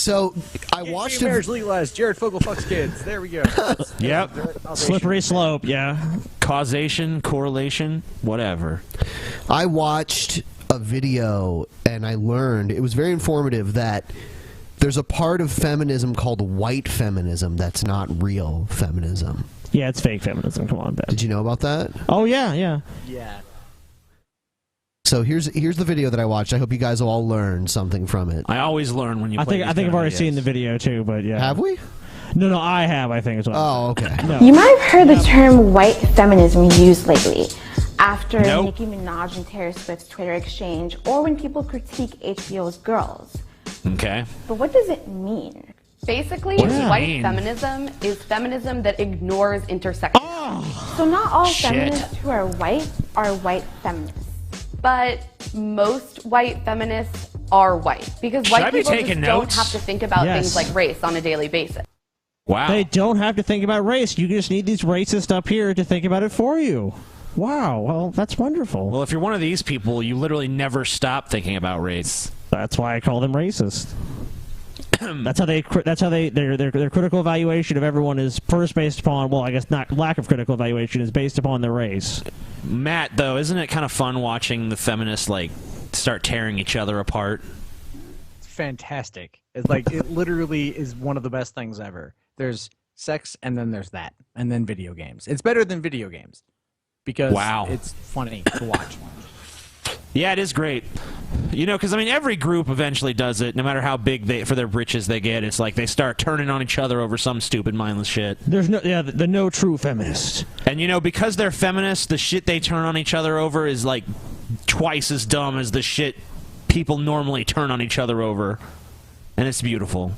So I watched marriage legalized. Jared Fogle fucks kids. There we go. Yep. Slippery slope, yeah. Causation, correlation, whatever. I watched a video and I learned, it was very informative, that there's a part of feminism called white feminism that's not real feminism. Yeah, it's fake feminism. Come on, Ben. Did you know about that? Oh, yeah, yeah. Yeah. So here's the video that I watched. I hope you guys will all learn something from it. I always learn when you play I think I've already seen the video, too, but yeah. Have we? No, I have, I think, as well. Oh, okay. No. You might have heard the term white feminism used lately after Nope. Nicki Minaj and Taylor Swift's Twitter exchange, or when people critique HBO's Girls. Okay. But what does it mean? Basically, What does it white mean? feminism is feminism that ignores intersectionality. So not all Shit. feminists who are white feminists. But most white feminists are white because white I be people just taking don't notes? have to think about Yes. things like race on a daily basis. Wow. They don't have to think about race. You just need these racists up here to think about it for you. Wow, well, that's wonderful. Well, if you're one of these people, you literally never stop thinking about race. That's why I call them racist. That's how their critical evaluation of everyone is first based upon, well, I guess not lack of critical evaluation is based upon their race. Matt, though, isn't it kind of fun watching the feminists like start tearing each other apart? It's fantastic. It's like, it literally is one of the best things ever. There's sex, and then there's that, and then video games. It's better than video games because it's funny to watch. Yeah, it is great. You know, because, I mean, every group eventually does it, no matter how big for their britches they get. It's like they start turning on each other over some stupid, mindless shit. There's the no true feminist. And, you know, because they're feminists, the shit they turn on each other over is, like, twice as dumb as the shit people normally turn on each other over. And it's beautiful.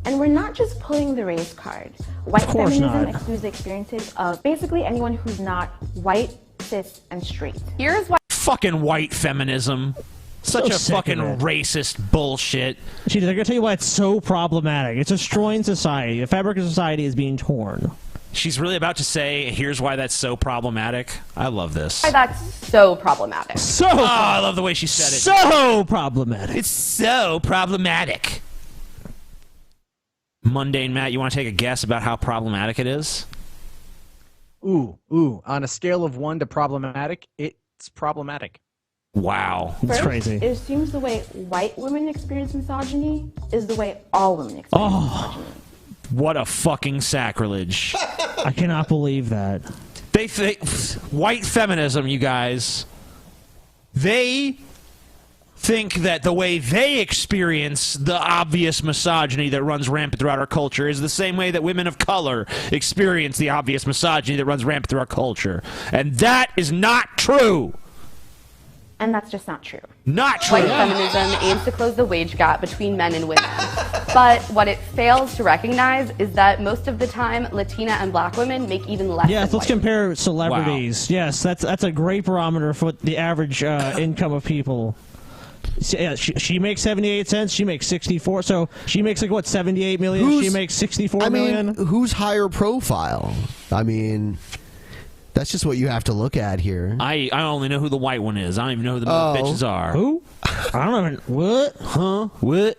And we're not just pulling the race card. White course feminism not. excludes the experiences of basically anyone who's not white, cis, and straight. Here's why Fucking white feminism. Such a sick of fucking it. racist bullshit. Gee, they're gonna tell you why it's so problematic. It's destroying society. The fabric of society is being torn. She's really about to say, here's why that's so problematic. I love this. that's so problematic. So, Oh, I love the way she said it. so problematic. It's so problematic. MundaneMatt, you want to take a guess about how problematic it is? Ooh. On a scale of 1 to problematic, it's problematic. Wow. It's First, crazy. It assumes the way white women experience misogyny is the way all women experience misogyny. What a fucking sacrilege. I cannot believe that. They think white feminism, you guys. They think that the way they experience the obvious misogyny that runs rampant throughout our culture is the same way that women of color experience the obvious misogyny that runs rampant through our culture. And that is not true. And that's just not true. Not true. White feminism aims to close the wage gap between men and women. But what it fails to recognize is that most of the time, Latina and black women make even less Yes, than let's white. compare celebrities. Wow. Yes, that's a great barometer for the average income of people. Yeah, she makes 78 cents. She makes 64. So she makes like what 78 million. She makes 64 million. Who's higher profile? I mean, that's just what you have to look at here. I only know who the white one is. I don't even know who the bitches are. Who? I don't even. What? Huh? What?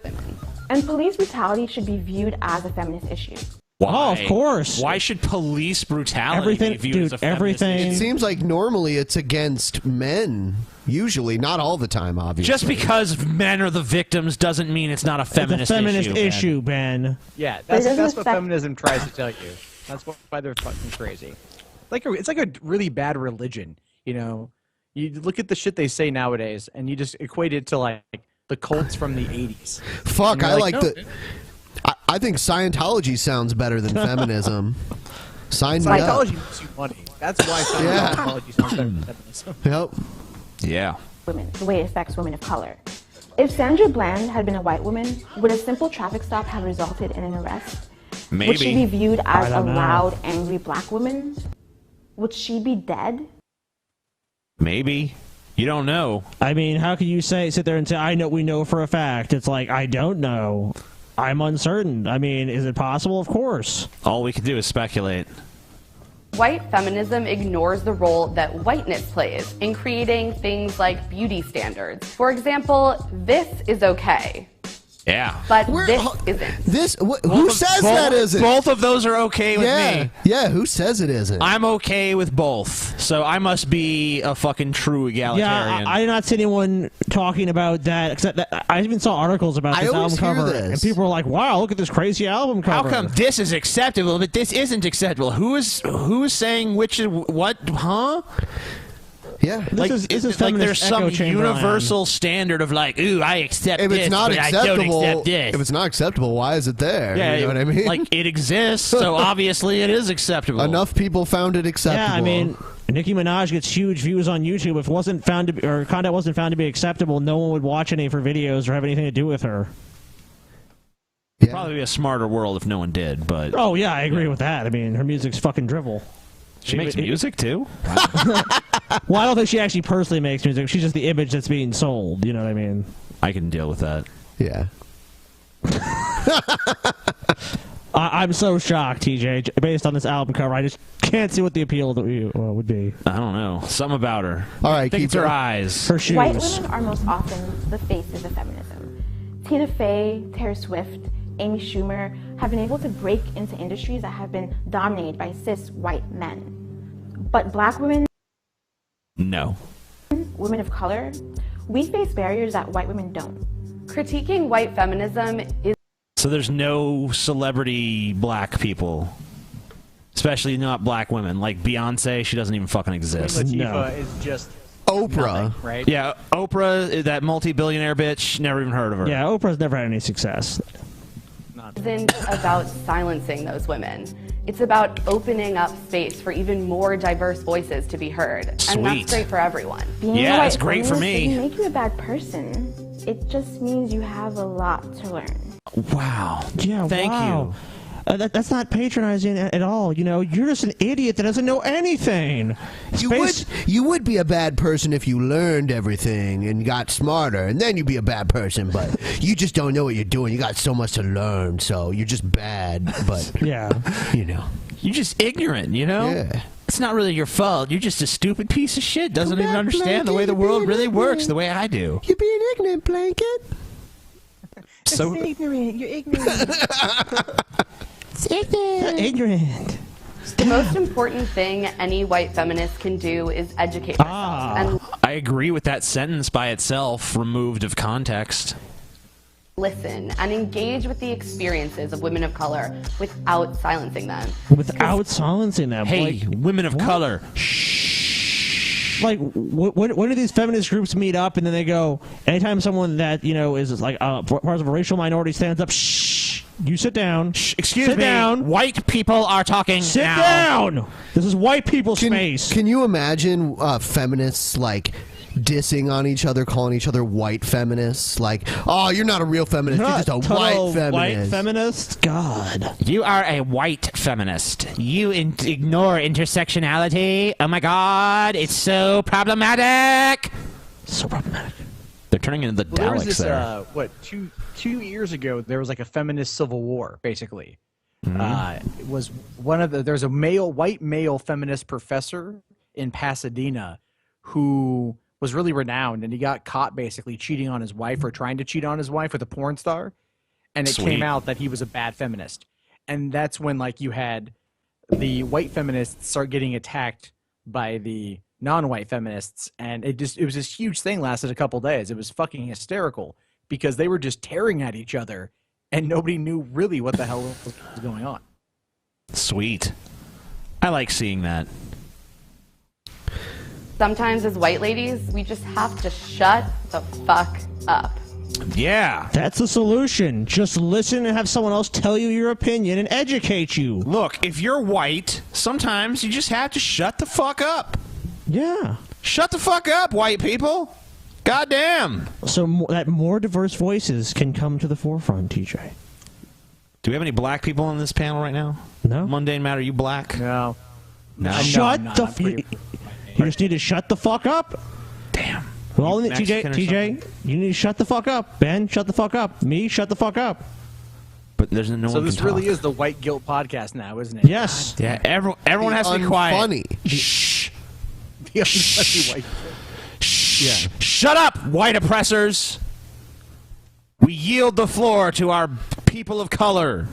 And police brutality should be viewed as a feminist issue. Why? Oh, of course. Why should police brutality Everything, be viewed dude, as a feminist everything. issue? It seems like normally it's against men. Usually, not all the time, obviously. Just because men are the victims doesn't mean it's not a feminist, it's a feminist issue, Ben. Yeah, But it doesn't that's what affect- feminism tries to tell you. That's why they're fucking crazy. It's like a really bad religion, you know? You look at the shit they say nowadays, and you just equate it to, like, the cults from the 80s. Fuck, I like no. the... I think Scientology sounds better than feminism. Sign me up. Scientology makes you money. That's why Scientology sounds better than feminism. Yep. Yeah. Women, the way it affects women of color. If Sandra Bland had been a white woman, would a simple traffic stop have resulted in an arrest? Maybe. Would she be viewed as a don't know. loud, angry black woman? Would she be dead? Maybe. You don't know. I mean, how can you sit there and say, we know for a fact? It's like, I don't know. I'm uncertain. I mean, is it possible? Of course. All we can do is speculate. White feminism ignores the role that whiteness plays in creating things like beauty standards. For example, this is okay. Yeah. But this isn't. Who says that isn't? Both of those are okay with me. Yeah, who says it isn't? I'm okay with both. So I must be a fucking true egalitarian. Yeah, I did not see anyone talking about that. Except I even saw articles about this album cover, and people were like, "Wow, look at this crazy album cover." How come this is acceptable, but this isn't acceptable? Who is saying which is what? Huh? Yeah, this is like there's some universal standard of like, ooh, I accept if this, it's not but acceptable, I don't accept this. If it's not acceptable, why is it there? Yeah, you know what I mean? Like it exists, so obviously it is acceptable. Enough people found it acceptable. Yeah, I mean, Nicki Minaj gets huge views on YouTube. If it wasn't found to be, or content wasn't found to be acceptable, no one would watch any of her videos or have anything to do with her. It'd probably be a smarter world if no one did, but oh yeah, I agree with that. I mean, her music's fucking drivel. She makes music too? Well, I don't think she actually personally makes music. She's just the image that's being sold. You know what I mean? I can deal with that. Yeah. I'm so shocked, TJ. Based on this album cover, I just can't see what the appeal would be. I don't know. Something about her. All right, I think it's her eyes. Her shoes. White women are most often the faces of feminism. Tina Fey, Taylor Swift, Amy Schumer have been able to break into industries that have been dominated by cis white men. But black women, no. Women of color, we face barriers that white women don't. Critiquing white feminism is... So there's no celebrity black people, especially not black women. Like Beyonce, she doesn't even fucking exist. Latifah is just Oprah, nothing, right? Yeah, Oprah, that multi-billionaire bitch, never even heard of her. Yeah, Oprah's never had any success. Isn't about silencing those women. It's about opening up space for even more diverse voices to be heard. Sweet. And that's great for everyone. Being Yeah, a white that's great for feminist me. doesn't make you a bad person. It just means you have a lot to learn. Wow. Yeah, Thank wow. That's not patronizing at all. You know, you're just an idiot that doesn't know anything. You would be a bad person if you learned everything and got smarter, and then you'd be a bad person. But you just don't know what you're doing. You got so much to learn, so you're just bad. But yeah, you know, you're just ignorant. You know. Yeah. It's not really your fault. You're just a stupid piece of shit. Doesn't even understand the way the world really works the way I do. You're being ignorant, Blanket. So ignorant. You're ignorant. It's ignorant. Ignorant. The most important thing any white feminist can do is educate themselves and I agree with that sentence by itself, removed of context. listen and engage with the experiences of women of color without silencing them. Without silencing them. Hey, like, women of color. Like, when do these feminist groups meet up and then they go, anytime someone that, you know, is like part of a racial minority stands up, shh, you sit down. Shh, excuse sit me. down. White people are talking Sit now. down. This is white people's space. Can you imagine feminists like dissing on each other, calling each other white feminists? Like, oh, you're not a real feminist. You're just a white feminist. White feminist? God. You are a white feminist. You ignore intersectionality. Oh my god, it's so problematic. So problematic. They're turning into the There was Daleks this, there. two years ago, there was like a feminist civil war, basically. It was there's a white male feminist professor in Pasadena who was really renowned, and he got caught basically cheating on his wife or trying to cheat on his wife with a porn star, and it came out that he was a bad feminist. And that's when like you had the white feminists start getting attacked by the non-white feminists, and it was this huge thing, lasted a couple days. It was fucking hysterical because they were just tearing at each other and nobody knew really what the hell was going on. Sweet. I like seeing that. Sometimes as white ladies, we just have to shut the fuck up. Yeah. That's the solution. Just listen and have someone else tell you your opinion and educate you. Look, if you're white, sometimes you just have to shut the fuck up. Yeah. Shut the fuck up, white people. Goddamn. So that more diverse voices can come to the forefront, TJ. Do we have any black people on this panel right now? No. MundaneMatt, are you black? No. Shut the fuck. You just need to shut the fuck up. Damn. Well, Mexican or TJ, you need to shut the fuck up. Ben, shut the fuck up. Me, shut the fuck up. But there's no So one this can really talk. is the white guilt podcast now, isn't it? Yes. Yeah, everyone has to be quiet. Funny. Shh. The unfunny white guilt. Shh. Shut up, white oppressors. We yield the floor to our people of color.